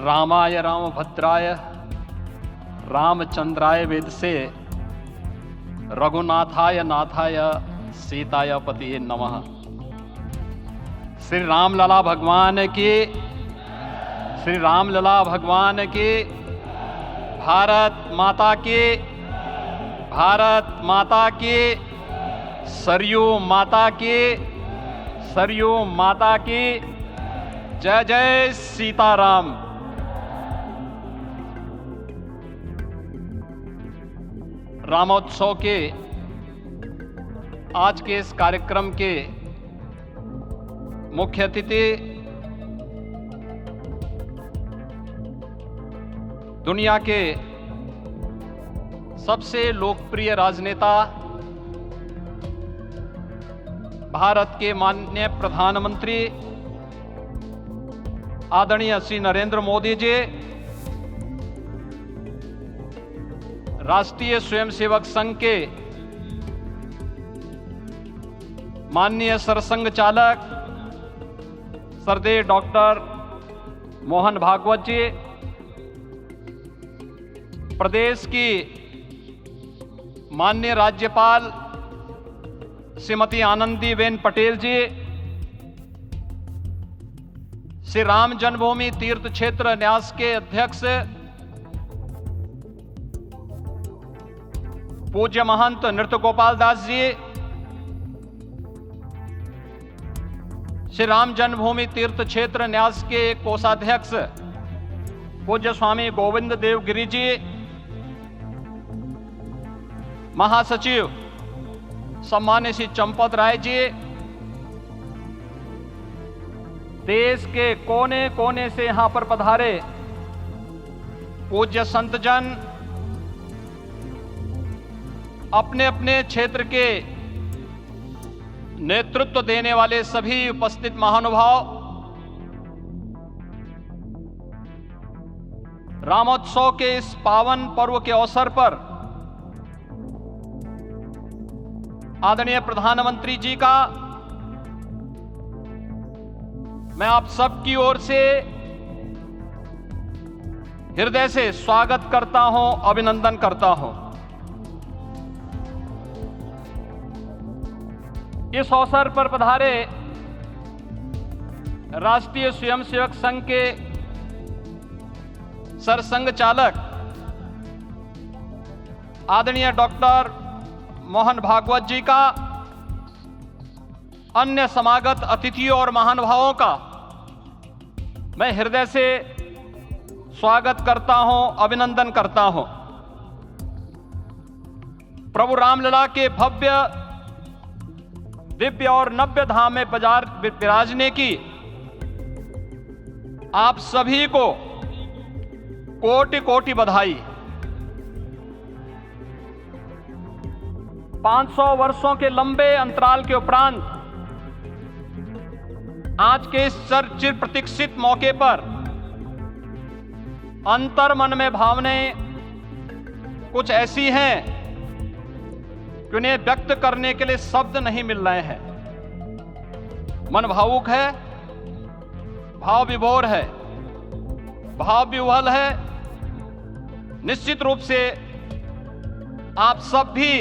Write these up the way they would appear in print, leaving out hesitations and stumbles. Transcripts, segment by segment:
रामाय रामभद्राय रामचंद्राय वेदसे रघुनाथाय नाथाय सीताय पतिये नमः। श्री रामलला भगवान की, श्री रामलला भगवान की, भारत माता की, भारत माता की, सरयू माता की, सरयू माता की। जय जय सीताराम। रामोत्सव के आज के इस कार्यक्रम के मुख्य अतिथि दुनिया के सबसे लोकप्रिय राजनेता भारत के माननीय प्रधानमंत्री आदरणीय श्री नरेंद्र मोदी जी, राष्ट्रीय स्वयंसेवक संघ के माननीय सरसंघ चालक श्रद्धेय डॉक्टर मोहन भागवत जी, प्रदेश की माननीय राज्यपाल श्रीमती आनंदीबेन पटेल जी, श्री राम जन्मभूमि तीर्थ क्षेत्र न्यास के अध्यक्ष पूज्य महंत नृत्य गोपाल दास जी, श्री राम जन्मभूमि तीर्थ क्षेत्र न्यास के कोषाध्यक्ष पूज्य स्वामी गोविंद देव गिरी जी, महासचिव सम्मान्य श्री चंपत राय जी, देश के कोने कोने से यहां पर पधारे पूज्य संतजन, अपने अपने क्षेत्र के नेतृत्व देने वाले सभी उपस्थित महानुभाव, रामोत्सव के इस पावन पर्व के अवसर पर आदरणीय प्रधानमंत्री जी का मैं आप सबकी ओर से हृदय से स्वागत करता हूं, अभिनंदन करता हूं। इस अवसर पर पधारे राष्ट्रीय स्वयंसेवक संघ के सरसंघ चालक आदरणीय डॉक्टर मोहन भागवत जी का, अन्य समागत अतिथियों और महानुभावों का मैं हृदय से स्वागत करता हूं, अभिनंदन करता हूं। प्रभु रामलला के भव्य दिव्य और नव्य धाम में विराजने की आप सभी को कोटि कोटि बधाई। 500 वर्षों के लंबे अंतराल के उपरांत आज के इस चिर प्रतीक्षित मौके पर अंतर मन में भावनाएं कुछ ऐसी हैं कि उन्हें व्यक्त करने के लिए शब्द नहीं मिल रहे हैं। मन भावुक है, भाव विभोर है, भाव विह्वल है। निश्चित रूप से आप सब भी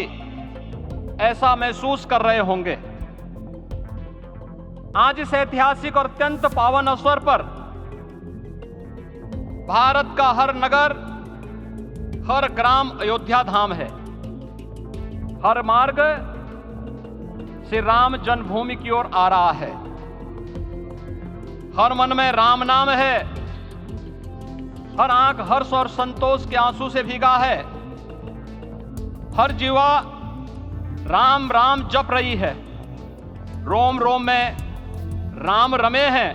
ऐसा महसूस कर रहे होंगे। आज इस ऐतिहासिक और अत्यंत पावन अवसर पर भारत का हर नगर, हर ग्राम अयोध्या धाम है। हर मार्ग श्री राम जन्मभूमि की ओर आ रहा है। हर मन में राम नाम है, हर आंख हर्ष और संतोष के आंसू से भीगा है। हर जीवा राम राम जप रही है। रोम रोम में राम रमे हैं,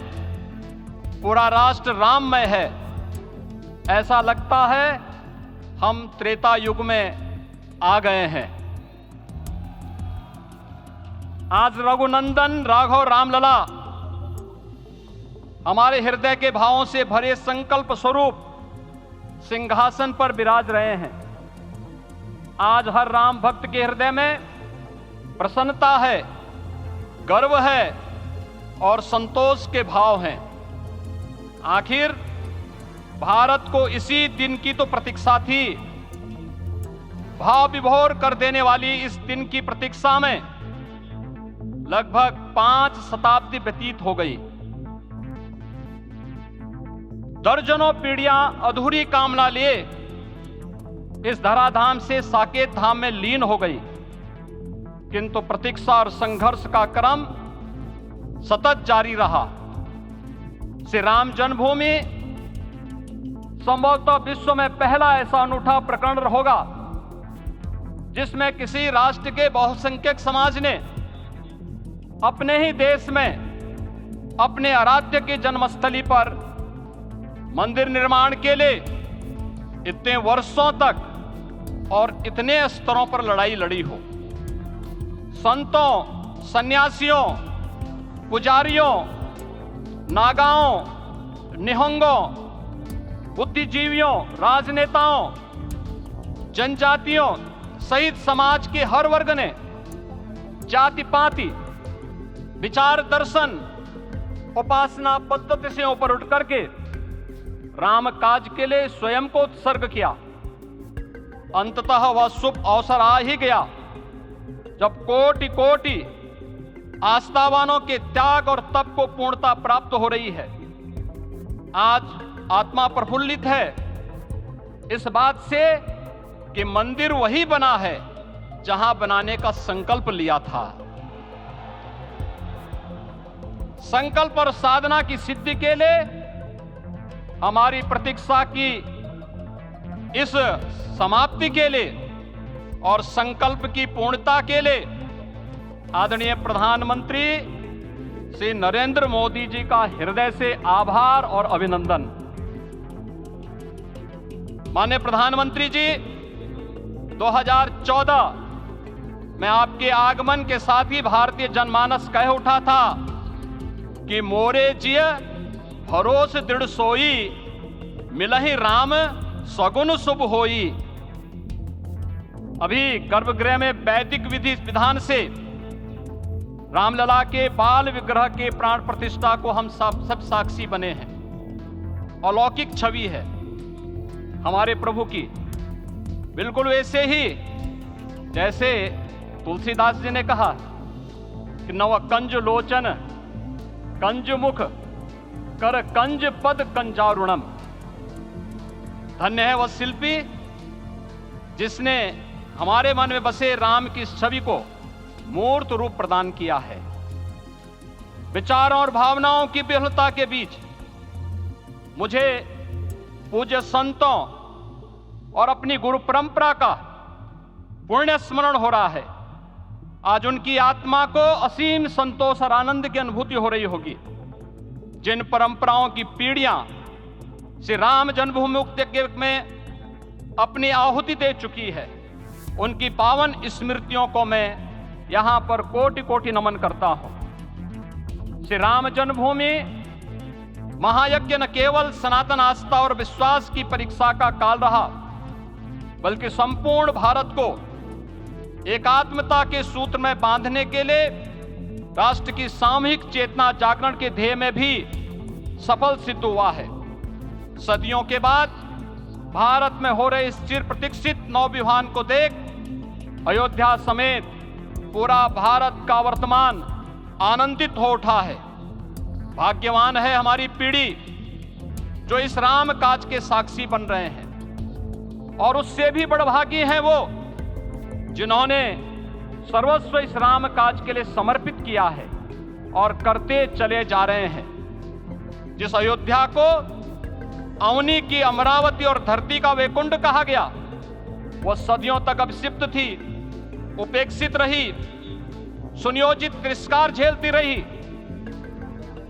पूरा राष्ट्र राममय है। ऐसा लगता है हम त्रेता युग में आ गए हैं। आज रघुनंदन राघव रामलला हमारे हृदय के भावों से भरे संकल्प स्वरूप सिंहासन पर विराज रहे हैं। आज हर राम भक्त के हृदय में प्रसन्नता है, गर्व है और संतोष के भाव हैं। आखिर भारत को इसी दिन की तो प्रतीक्षा थी। भाव विभोर कर देने वाली इस दिन की प्रतीक्षा में लगभग 5 शताब्दी व्यतीत हो गई। दर्जनों पीढ़ियां अधूरी कामना लिए इस धराधाम से साकेत धाम में लीन हो गई, किंतु प्रतीक्षा और संघर्ष का क्रम सतत जारी रहा। श्री राम जन्मभूमि संभवतः विश्व में पहला ऐसा अनूठा प्रकरण होगा जिसमें किसी राष्ट्र के बहुसंख्यक समाज ने अपने ही देश में अपने आराध्य की जन्मस्थली पर मंदिर निर्माण के लिए इतने वर्षों तक और इतने स्तरों पर लड़ाई लड़ी हो। संतों, सन्यासियों, पुजारियों, नागाओं, निहंगों, बुद्धिजीवियों, राजनेताओं, जनजातियों सहित समाज के हर वर्ग ने जाति पाति, विचार दर्शन, उपासना पद्धति से ऊपर उठ करके राम काज के लिए स्वयं को उत्सर्ग किया। अंततः वह शुभ अवसर आ ही गया जब कोटि कोटि आस्थावानों के त्याग और तप को पूर्णता प्राप्त हो रही है। आज आत्मा प्रफुल्लित है इस बात से कि मंदिर वही बना है जहां बनाने का संकल्प लिया था। संकल्प और साधना की सिद्धि के लिए हमारी प्रतीक्षा की इस समाप्ति के लिए और संकल्प की पूर्णता के लिए आदरणीय प्रधानमंत्री श्री नरेंद्र मोदी जी का हृदय से आभार और अभिनंदन। माननीय प्रधानमंत्री जी, 2014 में आपके आगमन के साथ ही भारतीय जनमानस कह उठा था कि मोरे जिय भरोस दृढ़ सोई, मिलहि राम सगुन शुभ होई। अभी गर्भगृह में वैदिक विधि विधान से रामलला के बाल विग्रह के प्राण प्रतिष्ठा को हम सब साक्षी बने हैं। अलौकिक छवि है हमारे प्रभु की, बिल्कुल वैसे ही जैसे तुलसीदास जी ने कहा कि नव कंज लोचन कंज मुख कर कंज पद कंजारुणम। धन्य है वह शिल्पी जिसने हमारे मन में बसे राम की इस छवि को मूर्त रूप प्रदान किया है। विचारों और भावनाओं की विहलता के बीच मुझे पूज्य संतों और अपनी गुरु परंपरा का पुण्य स्मरण हो रहा है। आज उनकी आत्मा को असीम संतोष और आनंद की अनुभूति हो रही होगी। जिन परंपराओं की पीढ़ियां श्री राम जन्मभूमि मुक्ति में अपनी आहुति दे चुकी है, उनकी पावन स्मृतियों को मैं यहां पर कोटि कोटि नमन करता हूं। श्री राम जन्मभूमि महायज्ञ न केवल सनातन आस्था और विश्वास की परीक्षा का काल रहा, बल्कि संपूर्ण भारत को एकात्मता के सूत्र में बांधने के लिए राष्ट्र की सामूहिक चेतना जागरण के ध्येय में भी सफल सिद्ध हुआ है। सदियों के बाद भारत में हो रहे इस चिर प्रतीक्षित नवविवाह को देख अयोध्या समेत पूरा भारत का वर्तमान आनंदित हो उठा है। भाग्यवान है हमारी पीढ़ी जो इस राम काज के साक्षी बन रहे हैं, और उससे भी बड़भागी हैं वो जिन्होंने सर्वस्व इस राम काज के लिए समर्पित किया है और करते चले जा रहे हैं। जिस अयोध्या को अवनी की अमरावती और धरती का वैकुंठ कहा गया, वह सदियों तक अभिषिप्त थी, उपेक्षित रही, सुनियोजित तिरस्कार झेलती रही।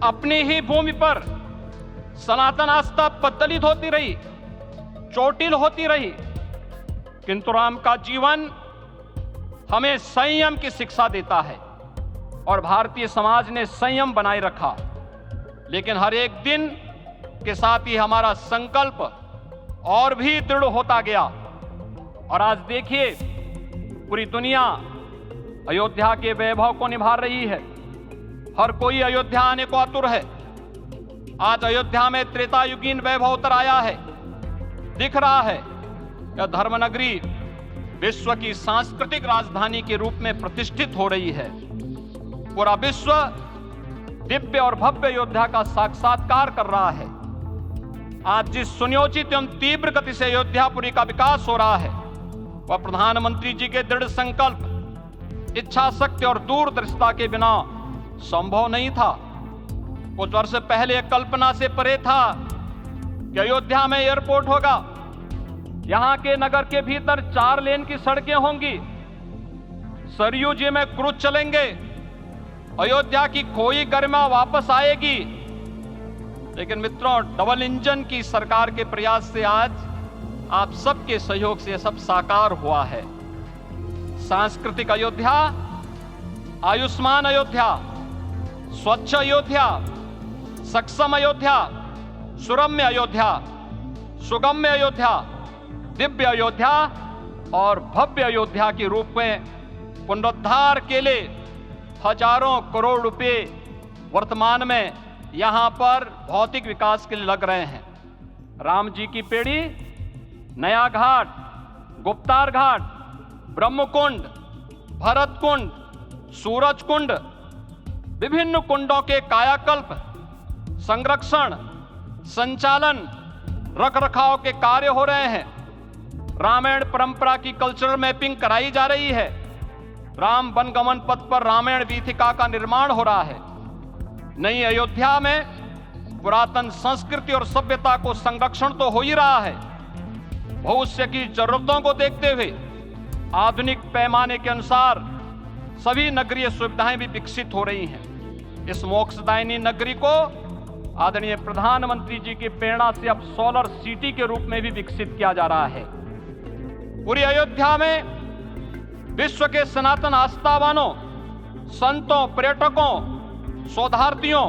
अपनी ही भूमि पर सनातन आस्था पद्दलित होती रही, चोटिल होती रही, किंतु राम का जीवन हमें संयम की शिक्षा देता है और भारतीय समाज ने संयम बनाए रखा। लेकिन हर एक दिन के साथ ही हमारा संकल्प और भी दृढ़ होता गया, और आज देखिए पूरी दुनिया अयोध्या के वैभव को निभा रही है। हर कोई अयोध्या आने को आतुर है। आज अयोध्या में त्रेतायुगीन वैभव उतर आया है। दिख रहा है यह धर्मनगरी विश्व की सांस्कृतिक राजधानी के रूप में प्रतिष्ठित हो रही है। पूरा विश्व दिव्य और भव्य अयोध्या का साक्षात्कार कर रहा है। आज जिस सुनियोजित एवं तीव्र गति से अयोध्यापुरी का विकास हो रहा है वह प्रधानमंत्री जी के दृढ़ संकल्प, इच्छा शक्ति और दूरदर्शिता के बिना संभव नहीं था। कुछ वर्ष पहले कल्पना से परे था कि अयोध्या में एयरपोर्ट होगा, यहां के नगर के भीतर 4 लेन की सड़कें होंगी, सरयू जी में क्रूज चलेंगे, अयोध्या की खोई गरिमा वापस आएगी। लेकिन मित्रों, डबल इंजन की सरकार के प्रयास से आज आप सबके सहयोग से यह सब साकार हुआ है। सांस्कृतिक अयोध्या, आयुष्मान अयोध्या, स्वच्छ अयोध्या, सक्षम अयोध्या, सुरम्य अयोध्या, सुगम्य अयोध्या, दिव्य अयोध्या और भव्य अयोध्या के रूप में पुनरुद्धार के लिए हजारों करोड़ रुपए वर्तमान में यहां पर भौतिक विकास के लिए लग रहे हैं। राम जी की पेड़ी, नया घाट, गुप्तार घाट, ब्रह्मकुंड, भरत कुंड, सूरज कुंड, विभिन्न कुंडों के कायाकल्प, संरक्षण, संचालन, रखरखाव के कार्य हो रहे हैं। रामायण परंपरा की कल्चरल मैपिंग कराई जा रही है। राम वनगमन पथ पर रामायण वीथिका का निर्माण हो रहा है। नई अयोध्या में पुरातन संस्कृति और सभ्यता को संरक्षण तो हो ही रहा है, भविष्य की जरूरतों को देखते हुए आधुनिक पैमाने के अनुसार सभी नगरीय सुविधाएं भी विकसित हो रही हैं। इस मोक्षदायिनी नगरी को आदरणीय प्रधानमंत्री जी की प्रेरणा से अब सोलर सिटी के रूप में भी विकसित किया जा रहा है। पूरी अयोध्या में विश्व के सनातन आस्थावानों, संतों, पर्यटकों, शोधार्थियों,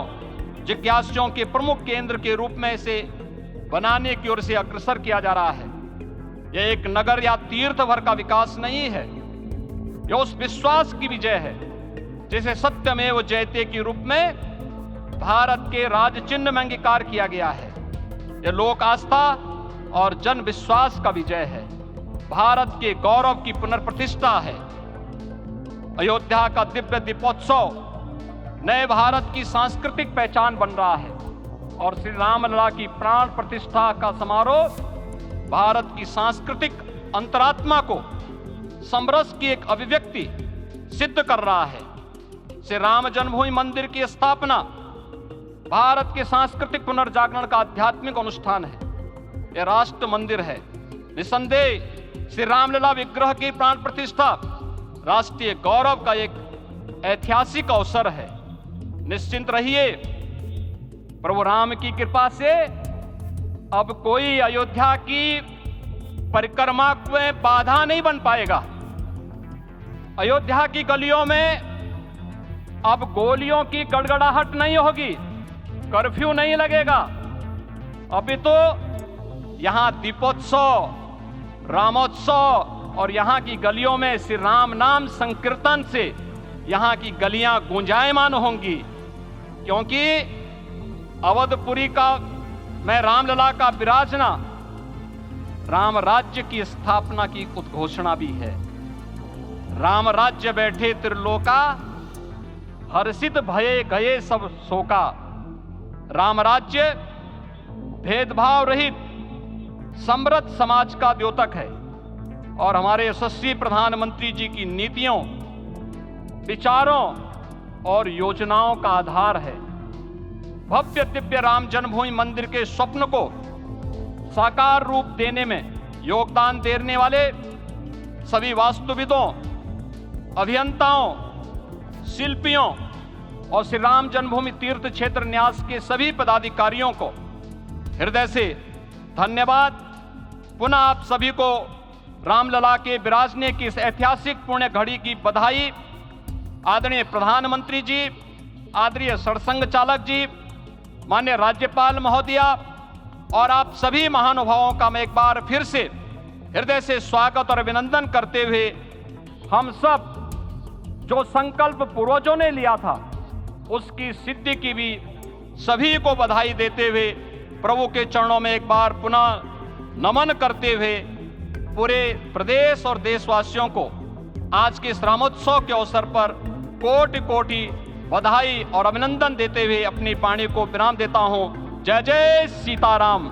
जिज्ञासुओं के प्रमुख केंद्र के रूप में इसे बनाने की ओर से अग्रसर किया जा रहा है। यह एक नगर या तीर्थ भर का विकास नहीं है, यह उस विश्वास की विजय है जिसे सत्यमेव जयते के रूप में भारत के राज चिन्ह में अंगीकार किया गया है। यह लोक आस्था और जन विश्वास का विजय है, भारत के गौरव की पुनर्प्रतिष्ठा है। अयोध्या का दिव्य दीपोत्सव नए भारत की सांस्कृतिक पहचान बन रहा है और श्री रामलला की प्राण प्रतिष्ठा का समारोह भारत की सांस्कृतिक अंतरात्मा को समरस की एक अभिव्यक्ति सिद्ध कर रहा है। श्री राम जन्मभूमि मंदिर की स्थापना भारत के सांस्कृतिक पुनर्जागरण का आध्यात्मिक अनुष्ठान है। यह राष्ट्र मंदिर है। निसंदेह श्री रामलला विग्रह की प्राण प्रतिष्ठा राष्ट्रीय गौरव का एक ऐतिहासिक अवसर है। निश्चिंत रहिए, प्रभु राम की कृपा से अब कोई अयोध्या की परिक्रमा में बाधा नहीं बन पाएगा। अयोध्या की गलियों में अब गोलियों की गड़गड़ाहट नहीं होगी, कर्फ्यू नहीं लगेगा। अभी तो यहां दीपोत्सव, रामोत्सव और यहां की गलियों में श्री राम नाम संकीर्तन से यहां की गलियां गुंजायमान होंगी, क्योंकि अवधपुरी का मैं रामलला का विराजना राम राज्य की स्थापना की उद्घोषणा भी है। राम राज्य बैठे त्रिलोका, हर्षित भये गए सब शोका। राम राज्य भेदभाव रहित समृद्ध समाज का द्योतक है और हमारे यशस्वी प्रधानमंत्री जी की नीतियों, विचारों और योजनाओं का आधार है। भव्य दिव्य राम जन्मभूमि मंदिर के स्वप्न को साकार रूप देने में योगदान देने वाले सभी वास्तुविदों, अभियंताओं, शिल्पियों और श्री राम जन्मभूमि तीर्थ क्षेत्र न्यास के सभी पदाधिकारियों को हृदय से धन्यवाद। पुनः आप सभी को रामलला के विराजने की इस ऐतिहासिक पुण्य घड़ी की बधाई। आदरणीय प्रधानमंत्री जी, आदरणीय सरसंघ चालक जी, माननीय राज्यपाल महोदया और आप सभी महानुभावों का मैं एक बार फिर से हृदय से स्वागत और अभिनंदन करते हुए हम सब जो संकल्प पूर्वजों ने लिया था उसकी सिद्धि की भी सभी को बधाई देते हुए प्रभु के चरणों में एक बार पुनः नमन करते हुए पूरे प्रदेश और देशवासियों को आज के इस रामोत्सव के अवसर पर कोटि कोटि बधाई और अभिनंदन देते हुए अपनी वाणी को विराम देता हूं। जय जय सीताराम।